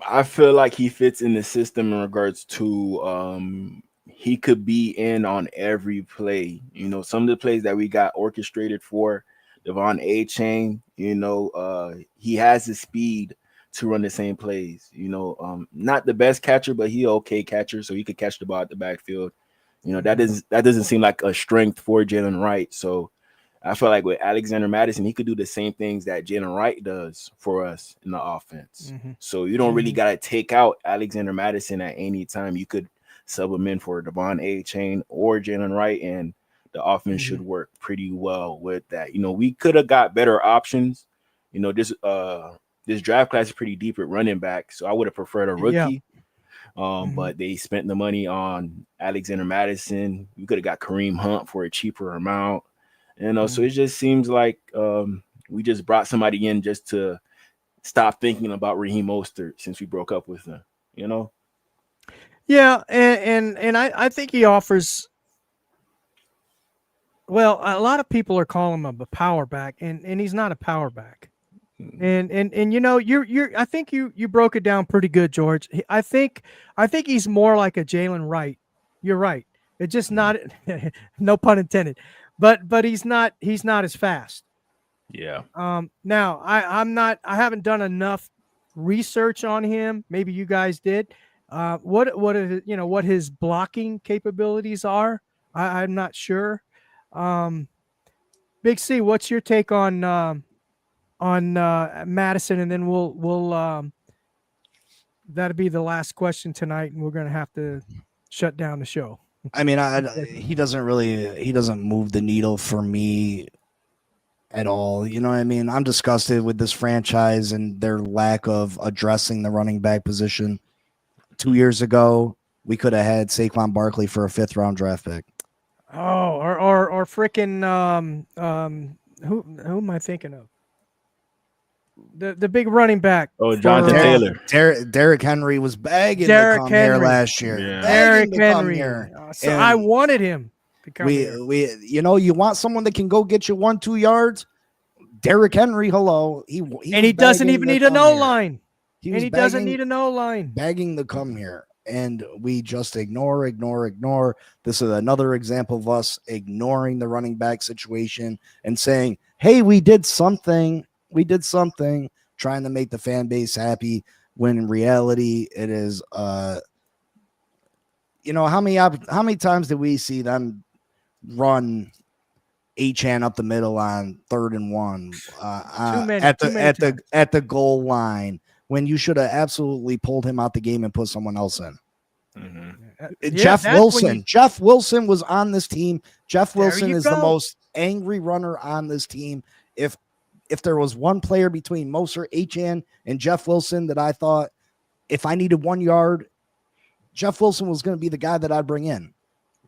I feel like he fits in the system in regards to he could be in on every play. Some of the plays that we got orchestrated for Devon A Chain, he has the speed to run the same plays. Not the best catcher, but he okay catcher, so he could catch the ball at the backfield. That doesn't seem like a strength for Jalen Wright. So I feel like with Alexander Madison, he could do the same things that Jalen Wright does for us in the offense. So you don't really got to take out Alexander Madison at any time. You could sub him in for Devon A Chain or Jalen Wright, and the offense should work pretty well with that. We could have got better options. This draft class is pretty deep at running back, so I would have preferred a rookie. But they spent the money on Alexander Madison. We could have got Kareem Hunt for a cheaper amount. So it just seems like we just brought somebody in just to stop thinking about Raheem Mostert since we broke up with him. Yeah, and I think he offers. Well, a lot of people are calling him a power back, and he's not a power back. And you're I think you broke it down pretty good, George. I think he's more like a Jalen Wright. You're right. It's just not no pun intended. But he's not as fast. Yeah. Now I haven't done enough research on him. Maybe you guys did. What his blocking capabilities are. I'm not sure. Big C, what's your take on Madison? And then we'll that'll be the last question tonight, and we're gonna have to shut down the show. I mean, he doesn't move the needle for me at all. You know what I mean? I'm disgusted with this franchise and their lack of addressing the running back position. 2 years ago, we could have had Saquon Barkley for a 5th round draft pick. Oh, or freaking who am I thinking of? The big running back. Oh, Jonathan Taylor. Derrick Henry was begging to come here last year. Yeah. Derrick Henry. So I wanted him to come here. You want someone that can go get you 1-2 yards? Derrick Henry, hello. He doesn't even need a no line. He doesn't need a no line. Begging to come here. And we just ignore. This is another example of us ignoring the running back situation and saying, hey, we did something, trying to make the fan base happy, when in reality it is how many times did we see them run Achane up the middle on 3rd and 1 at the goal line, when you should have absolutely pulled him out the game and put someone else in? Jeff Wilson was on this team. Jeff Wilson is the most angry runner on this team. If there was one player between Mostert, Achane, and Jeff Wilson that I thought, if I needed 1 yard, Jeff Wilson was going to be the guy that I'd bring in.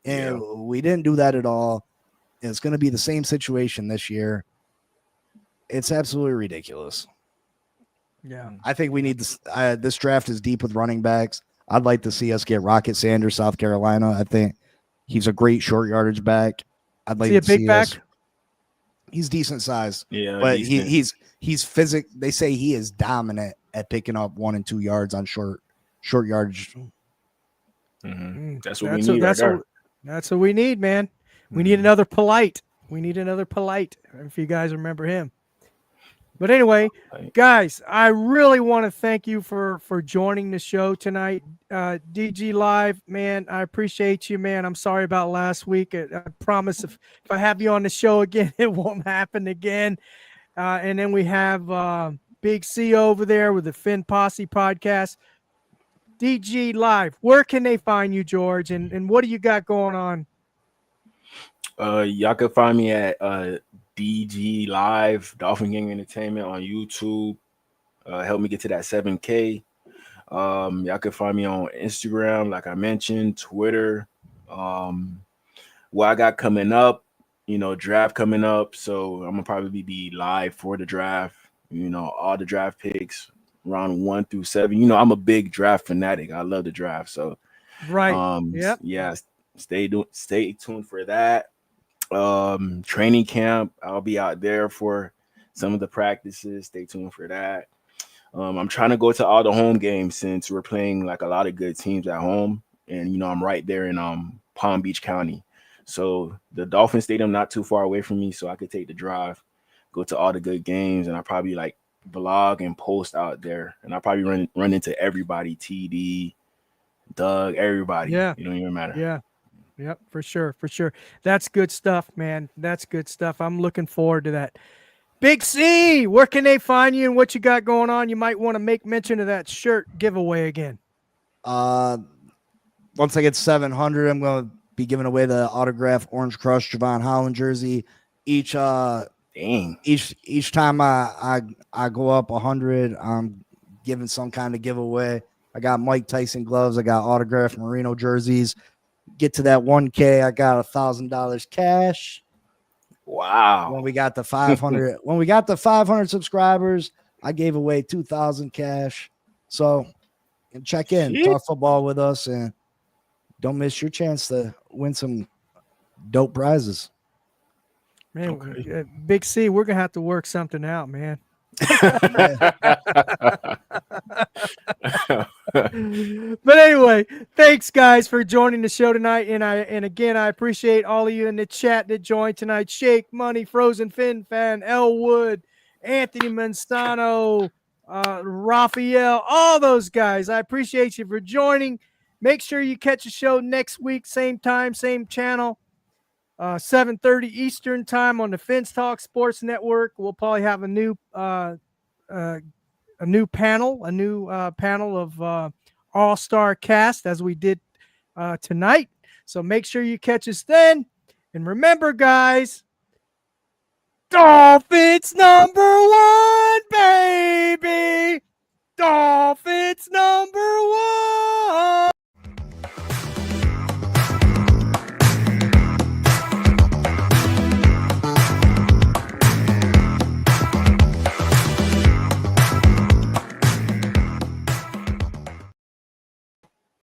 And we didn't do that at all. It's going to be the same situation this year. It's absolutely ridiculous. Yeah. I think we need this. This draft is deep with running backs. I'd like to see us get Rocket Sanders, South Carolina. I think he's a great short yardage back. I'd like to see a big back. He's decent size. Yeah. But he's physic. They say he is dominant at picking up 1 and 2 yards on short yardage. That's what we need. That's what we need, man. We need another Polite. If you guys remember him. But anyway, guys, I really want to thank you for joining the show tonight. DG Live, man, I appreciate you, man. I'm sorry about last week. I promise if I have you on the show again, it won't happen again. And then we have Big C over there with the Finn Posse podcast. DG Live, where can they find you, George? And what do you got going on? Y'all can find me at DG Live, Dolphin Gang Entertainment on YouTube. Help me get to that 7K. Y'all can find me on Instagram, like I mentioned, Twitter. What I got coming up, draft coming up. So I'm gonna probably be live for the draft. All the draft picks, round 1 through 7. I'm a big draft fanatic. I love the draft. So yeah, stay tuned for that. Training camp, I'll be out there for some of the practices. Stay tuned for that. I'm trying to go to all the home games since we're playing like a lot of good teams at home, and I'm right there in Palm Beach County, so the Dolphin Stadium not too far away from me, so I could take the drive, go to all the good games, and I probably like vlog and post out there, and I probably run into everybody, TD, Doug, everybody. Yeah. It don't even matter. Yeah. Yep, for sure, for sure. That's good stuff, man. That's good stuff. I'm looking forward to that. Big C, where can they find you and what you got going on? You might want to make mention of that shirt giveaway again. Once I get 700, I'm going to be giving away the autographed Orange Crush Javon Holland jersey. Each time I go up 100, I'm giving some kind of giveaway. I got Mike Tyson gloves. I got autographed Merino jerseys. Get to that 1K, I got $1,000 cash. Wow. When we got the 500 subscribers, I gave away 2,000 cash. So check in, talk football with us, and don't miss your chance to win some dope prizes. Man, okay. Big C, we're gonna have to work something out, man. But anyway, thanks guys for joining the show tonight, and again I appreciate all of you in the chat that joined tonight. Shake Money, Frozen Fin Fan, Elwood, Anthony Manzano, Raphael, all those guys. I appreciate you for joining. Make sure you catch the show next week, same time, same channel, 7:30 Eastern time on the Fins Talk Sports Network. We'll probably have a new panel of all-star cast as we did tonight. So make sure you catch us then. And remember, guys, Dolphins #1.